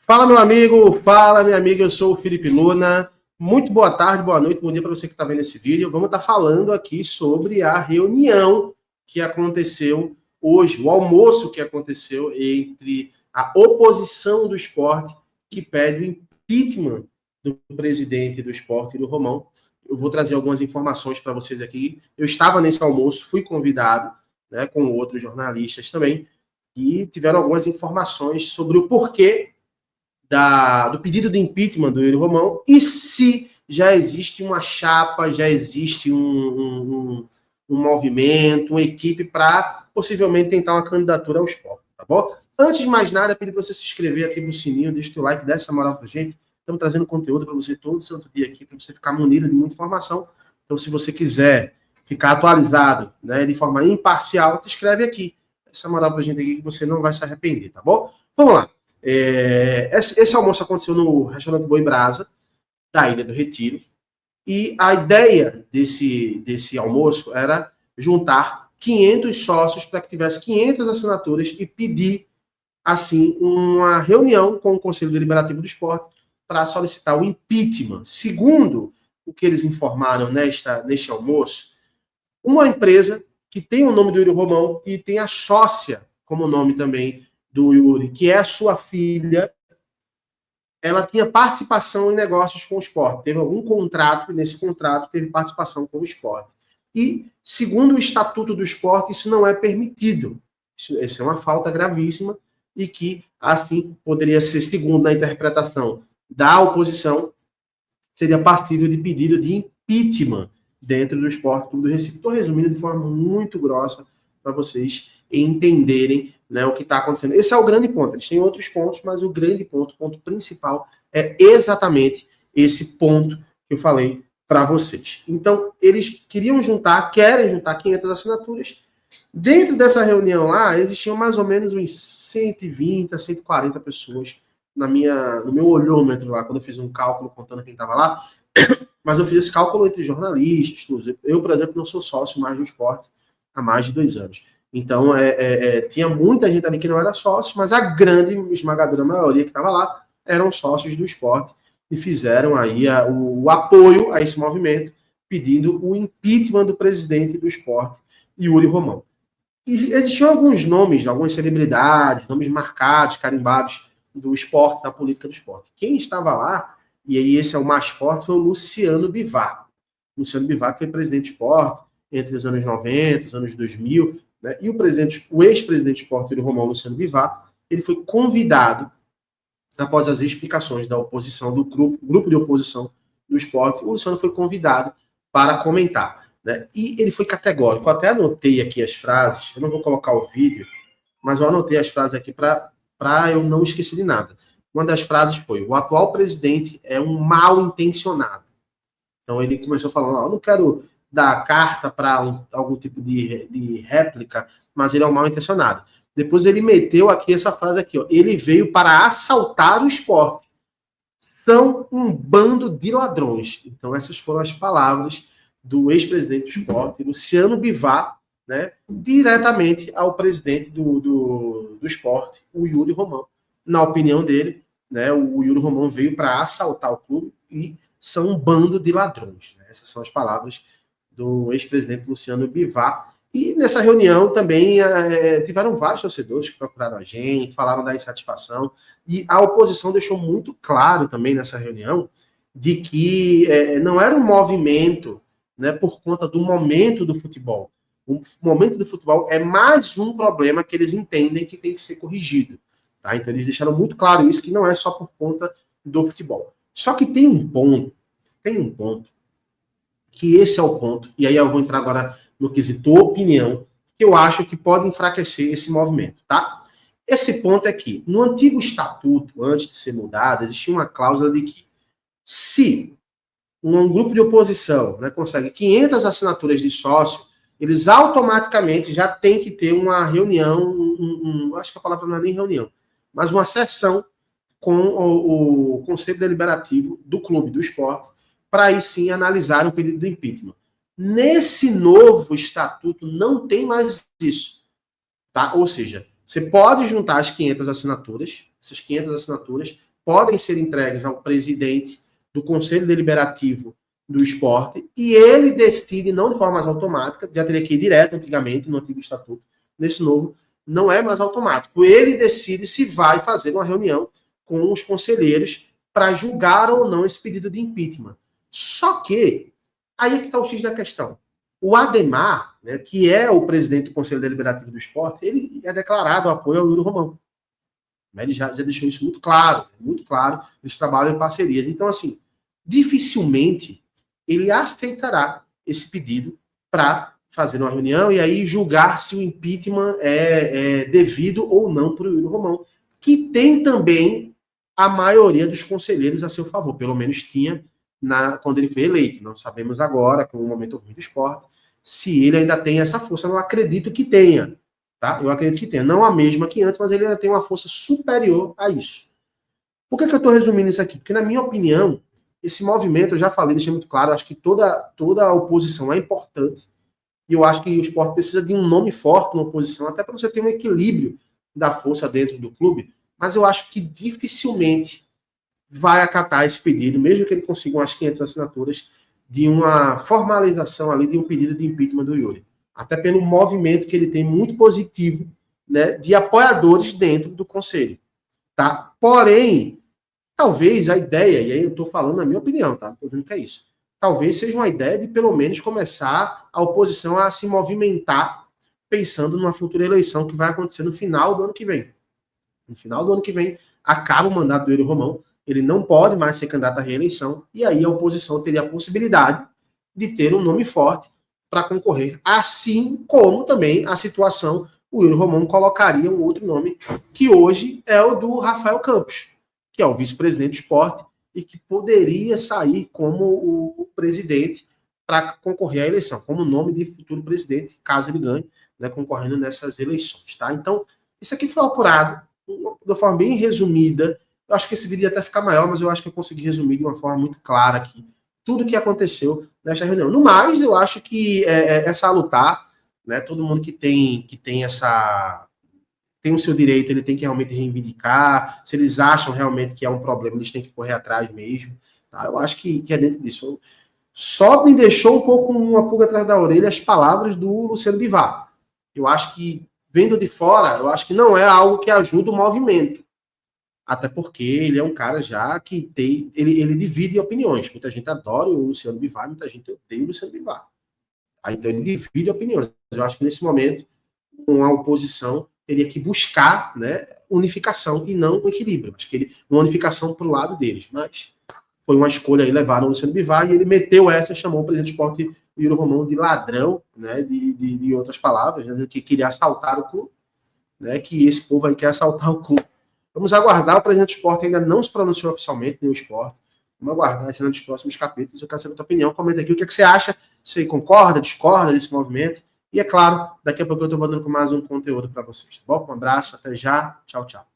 Fala, meu amigo. Fala, minha amiga. Eu sou o Felipe Luna. Muito boa tarde, boa noite, bom dia para você que está vendo esse vídeo. Vamos estar falando aqui sobre a reunião que aconteceu hoje, o almoço que aconteceu entre a oposição do esporte, que pede o impeachment do presidente do esporte, do Romão. Eu vou trazer algumas informações para vocês aqui. Eu estava nesse almoço, fui convidado, né, com outros jornalistas também, e tiveram algumas informações sobre o porquê do pedido de impeachment do Yuri Romão e se já existe uma chapa, já existe um movimento, uma equipe para possivelmente tentar uma candidatura ao esporte, tá bom? Antes de mais nada, pedir para você se inscrever, ativa o sininho, deixa o like, dá essa moral pra gente. Estamos trazendo conteúdo para você todo santo dia aqui, para você ficar munido de muita informação. Então, se você quiser ficar atualizado, né, de forma imparcial, se inscreve aqui. Essa moral pra gente aqui que você não vai se arrepender, tá bom? Vamos lá. Esse almoço aconteceu no restaurante Boi Brasa, da Ilha do Retiro, e a ideia desse almoço era juntar 500 sócios para que tivesse 500 assinaturas e pedir, assim, uma reunião com o Conselho Deliberativo do Esporte para solicitar o impeachment. Segundo o que eles informaram neste almoço, uma empresa que tem o nome do Yuri Romão e tem a sócia como nome também do Yuri, que é a sua filha, ela tinha participação em negócios com o esporte. Teve algum contrato, e nesse contrato teve participação com o esporte. E, segundo o Estatuto do Esporte, isso não é permitido. Isso é uma falta gravíssima e que, assim, poderia ser, segundo a interpretação da oposição, seria passível de pedido de impeachment dentro do Esporte Clube do Recife. Estou resumindo de forma muito grossa para vocês entenderem, né, o que está acontecendo. Esse é o grande ponto. Eles têm outros pontos, mas o grande ponto, o ponto principal, é exatamente esse ponto que eu falei para vocês. Então, eles querem juntar 500 assinaturas. Dentro dessa reunião lá, existiam mais ou menos uns 120 a 140 pessoas no meu olhômetro lá, quando eu fiz um cálculo contando quem estava lá. Mas eu fiz esse cálculo entre jornalistas, tudo. Eu, por exemplo, não sou sócio mais do esporte há mais de 2 anos. Então, tinha muita gente ali que não era sócio, mas a grande, esmagadora maioria que estava lá eram sócios do esporte e fizeram aí o apoio a esse movimento, pedindo o impeachment do presidente do esporte, Yuri Romão. E existiam alguns nomes, algumas celebridades, nomes marcados, carimbados do esporte, da política do esporte. Quem estava lá, e aí esse é o mais forte, foi o Luciano Bivar. Luciano Bivar, que foi presidente do esporte entre os anos 90, os anos 2000, né? E o ex-presidente do esporte, o Romão Luciano Bivar, ele foi convidado, após as explicações da oposição, do grupo de oposição do esporte, o Luciano foi convidado para comentar, né? E ele foi categórico. Eu até anotei aqui as frases, eu não vou colocar o vídeo, mas eu anotei as frases aqui para eu não esquecer de nada. Uma das frases foi: o atual presidente é um mal intencionado. Então ele começou falando: eu não quero dar carta para algum tipo de réplica, mas ele é um mal intencionado. Depois ele meteu aqui essa frase aqui, ó: ele veio para assaltar o esporte. São um bando de ladrões. Então essas foram as palavras do ex-presidente do esporte, Luciano Bivar, né, diretamente ao presidente do esporte, o Yuri Romão. Na opinião dele, né, o Yuri Romão veio para assaltar o clube e são um bando de ladrões. Né? Essas são as palavras do ex-presidente Luciano Bivar. E nessa reunião também tiveram vários torcedores que procuraram a gente, falaram da insatisfação, e a oposição deixou muito claro também nessa reunião de que não era um movimento, né, por conta do momento do futebol. O momento do futebol é mais um problema que eles entendem que tem que ser corrigido. Tá? Então eles deixaram muito claro isso, que não é só por conta do futebol. Só que tem um ponto, que esse é o ponto, e aí eu vou entrar agora no quesito opinião, que eu acho que pode enfraquecer esse movimento, tá? Esse ponto é que, no antigo estatuto, antes de ser mudado, existia uma cláusula de que, se um grupo de oposição, né, consegue 500 assinaturas de sócio, eles automaticamente já tem que ter uma reunião, acho que a palavra não é nem reunião, mas uma sessão com o Conselho Deliberativo do clube, do esporte, para aí sim analisar um pedido de impeachment. Nesse novo estatuto não tem mais isso, tá? Ou seja, você pode juntar as 500 assinaturas, essas 500 assinaturas, podem ser entregues ao presidente do Conselho Deliberativo do Esporte, e ele decide, não de forma mais automática, já teria que ir direto antigamente, no antigo estatuto, nesse novo, não é mais automático. Ele decide se vai fazer uma reunião com os conselheiros para julgar ou não esse pedido de impeachment. Só que, aí é que está o X da questão. O Ademar, né, que é o presidente do Conselho Deliberativo do Esporte, ele é declarado apoio ao Yuri Romão. Ele já deixou isso muito claro, eles trabalham em parcerias. Então, assim, dificilmente ele aceitará esse pedido para fazer uma reunião e aí julgar se o impeachment é devido ou não para o Yuri Romão, que tem também a maioria dos conselheiros a seu favor, pelo menos tinha quando ele foi eleito. Não sabemos agora, com o momento ruim do esporte, se ele ainda tem essa força. Eu não acredito que tenha. Tá? Eu acredito que tenha. Não a mesma que antes, mas ele ainda tem uma força superior a isso. Por que eu estou resumindo isso aqui? Porque, na minha opinião, esse movimento, eu já falei, deixei muito claro, acho que toda a oposição é importante. E eu acho que o esporte precisa de um nome forte na oposição, até para você ter um equilíbrio da força dentro do clube. Mas eu acho que dificilmente vai acatar esse pedido, mesmo que ele consiga umas 500 assinaturas, de uma formalização ali de um pedido de impeachment do Yuri. Até pelo movimento que ele tem muito positivo, né, de apoiadores dentro do Conselho. Tá? Porém, talvez a ideia, e aí eu estou falando na minha opinião, tá? Estou dizendo que é isso. Talvez seja uma ideia de, pelo menos, começar a oposição a se movimentar pensando numa futura eleição que vai acontecer no final do ano que vem. No final do ano que vem, acaba o mandato do Yuri Romão, ele não pode mais ser candidato à reeleição, e aí a oposição teria a possibilidade de ter um nome forte para concorrer. Assim como também a situação, o Yuri Romão colocaria um outro nome, que hoje é o do Rafael Campos, que é o vice-presidente do esporte, e que poderia sair como o presidente para concorrer à eleição, como nome de futuro presidente, caso ele ganhe, né, concorrendo nessas eleições. Tá? Então, isso aqui foi apurado de uma forma bem resumida. Eu acho que esse vídeo ia até ficar maior, mas eu acho que eu consegui resumir de uma forma muito clara aqui tudo o que aconteceu nesta reunião. No mais, eu acho que é salutar, né? Todo mundo que tem tem o seu direito, ele tem que realmente reivindicar. Se eles acham realmente que é um problema, eles têm que correr atrás mesmo. Tá? Eu acho que é dentro disso. Só me deixou um pouco uma pulga atrás da orelha as palavras do Luciano Bivar. Eu acho que, vendo de fora, eu acho que não é algo que ajuda o movimento. Até porque ele é um cara já que ele divide opiniões. Muita gente adora o Luciano Bivar, muita gente odeia o Luciano Bivar. Então ele divide opiniões. Eu acho que nesse momento, com a oposição, teria que buscar, né, unificação e não um equilíbrio. Acho que uma unificação para o lado deles. Mas foi uma escolha aí, levaram o Luciano Bivar e ele meteu essa, chamou o presidente do esporte, Yuri Romão, de ladrão, né, de outras palavras, né, que queria assaltar o clube, né, que esse povo aí quer assaltar o clube. Vamos aguardar, o presidente do esporte ainda não se pronunciou oficialmente, nem o esporte. Vamos aguardar esse ano dos próximos capítulos. Eu quero saber a tua opinião. Comenta aqui o que, é que você acha. Você concorda, discorda desse movimento? E é claro, daqui a pouco eu estou voltando com mais um conteúdo para vocês. Tá bom? Um abraço, até já. Tchau, tchau.